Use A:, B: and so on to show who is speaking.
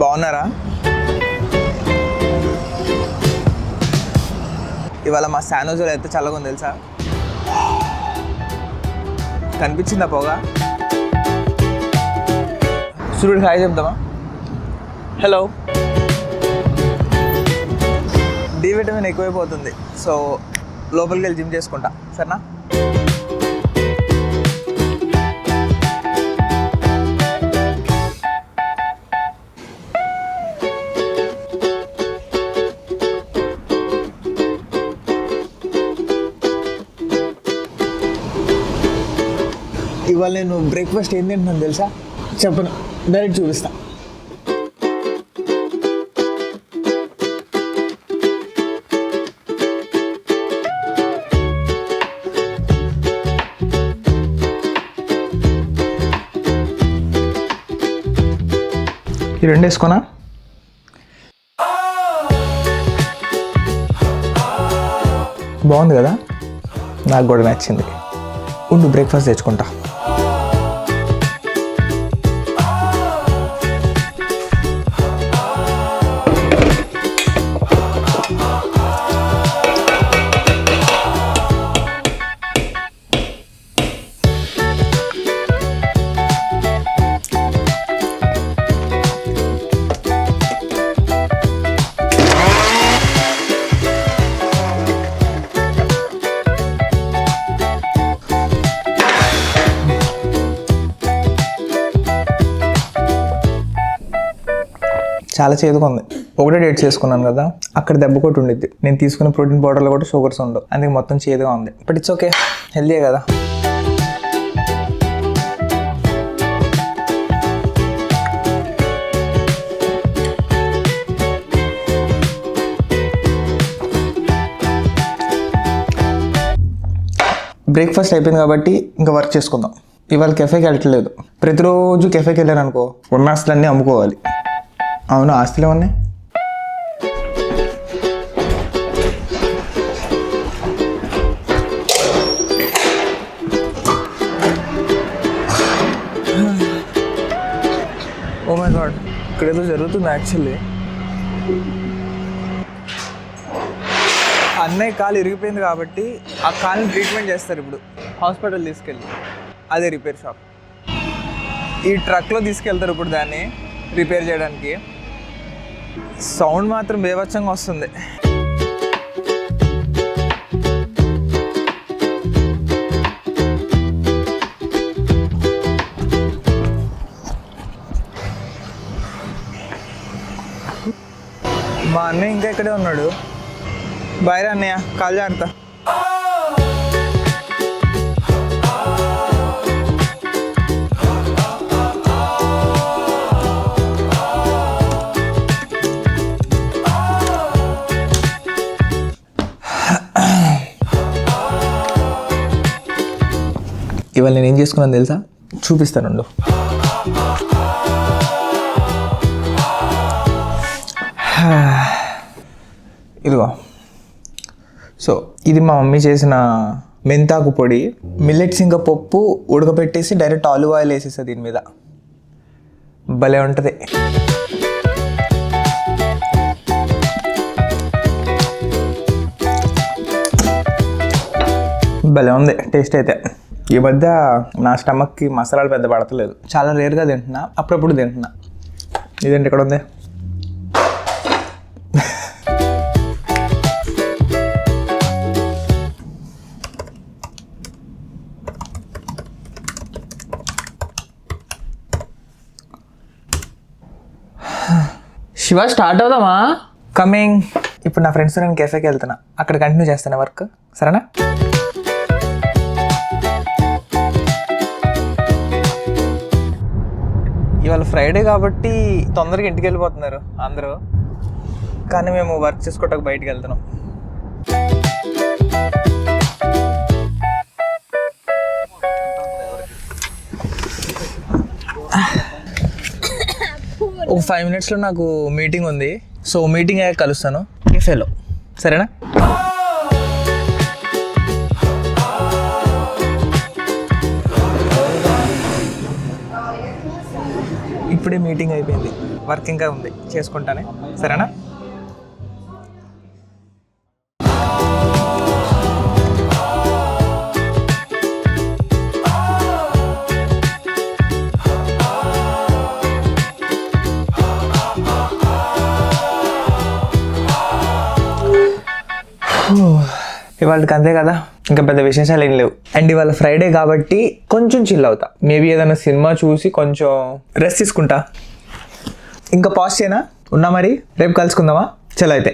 A: బాగున్నారా? ఇవాళ మా శానోజోలో అయితే చల్లగా ఉంది తెలుసా? కనిపించిందా పోగా? సూర్యుడు హాయ్ చెప్దామా? హలో. డి విటమిన్ ఎక్కువైపోతుంది, సో లోపలికి వెళ్ళి జిమ్ చేసుకుంటా, సరేనా? ఇవాళ నేను బ్రేక్ఫాస్ట్ ఏం తింటున్నాను తెలుసా? చెప్పను, డైరెక్ట్ చూపిస్తా. ఈ రెండు వేసుకోనా? బాగుంది కదా, నాకు కూడా నచ్చింది. ఉండు బ్రేక్ఫాస్ట్ తెచ్చుకుంటా. చాలా చేదుగా ఉంది. ఒకటే డేట్ చేసుకున్నాను కదా, అక్కడ దెబ్బ కొట్టి ఉండిద్ది. నేను తీసుకున్న ప్రోటీన్ పౌడర్లో కూడా షుగర్స్ ఉండవు, అందుకే మొత్తం చేదుగా ఉంది. బట్ ఇట్స్ ఓకే, హెల్దీయే కదా. బ్రేక్ఫాస్ట్ అయిపోయింది కాబట్టి ఇంకా వర్క్ చేసుకుందాం. ఇవాళ కెఫేకి వెళ్ళట్లేదు. ప్రతిరోజు కెఫేకి వెళ్ళాను అనుకో, ఉన్న ఆస్తులన్నీ అమ్ముకోవాలి. అవును, ఆస్తులు ఉన్నాయి. ఓ మై గాడ్, ఇక్కడ ఏదో జరుగుతుంది యాక్చువల్లీ. అన్నయ్య కాలు ఇరిగిపోయింది కాబట్టి ఆ కాలుని ట్రీట్మెంట్ చేస్తారు ఇప్పుడు హాస్పిటల్ తీసుకెళ్ళి. అదే రిపేర్ షాప్. ఈ ట్రక్లో తీసుకెళ్తారు ఇప్పుడు దాన్ని రిపేర్ చేయడానికి. సౌండ్ మాత్రం బేవచ్చంగా వస్తుంది. మా అన్నయ్య ఇంకా ఇక్కడే ఉన్నాడు. బాయ్ అన్నయ్య, కాల్ జాగ్రత్త. ఇవాళ నేను ఏం చేసుకున్నాను తెలుసా? చూపిస్తానుండు. ఇదిగో. సో ఇది మా మమ్మీ చేసిన మెంతాకు పొడి. మిల్లెట్స్ ఇంకా పప్పు ఉడకపెట్టేసి డైరెక్ట్ ఆలివ్ ఆయిల్ వేసేస్తుంది దీని మీద. భలే ఉంటుంది. భలే ఉంది టేస్ట్ అయితే. ఈ మధ్య నా స్టమక్కి మసాలాలు పెద్ద పడతలేదు. చాలా రేర్గా తింటున్నా, అప్పుడప్పుడు తింటున్నా. ఇదేంటి ఇక్కడ ఉంది? శివ, స్టార్ట్ అవుదామా? కమింగ్. ఇప్పుడు నా ఫ్రెండ్స్ నేను కెఫేకి వెళ్తున్నా, అక్కడ కంటిన్యూ చేస్తాను వర్క్, సరేనా? ఇవాళ ఫ్రైడే కాబట్టి తొందరగా ఇంటికి వెళ్ళిపోతున్నారు అందరూ, కానీ మేము వర్క్ చేసుకోవటానికి బయటికి వెళ్తున్నాం. ఒక 5 minutesలో నాకు మీటింగ్ ఉంది, సో మీటింగ్ అయ్యాక కలుస్తాను కెఫేలో, సరేనా? ఇప్పుడే మీటింగ్ అయిపోయింది. వర్క్ ఇంకా ఉంది, చేసుకుంటానే. సరేనా? ఇవాళకి అంతే కదా, ఇంకా పెద్ద విశేషాలు ఏం లేవు. అండ్ ఇవాళ ఫ్రైడే కాబట్టి కొంచెం చిల్ అవుతా. మేబీ ఏదైనా సినిమా చూసి కొంచెం రెస్ట్ తీసుకుంటా. ఇంకా పాజ్ చేయనా? ఉన్నా మరి, రేపు కలుసుకుందామా? చలో అయితే.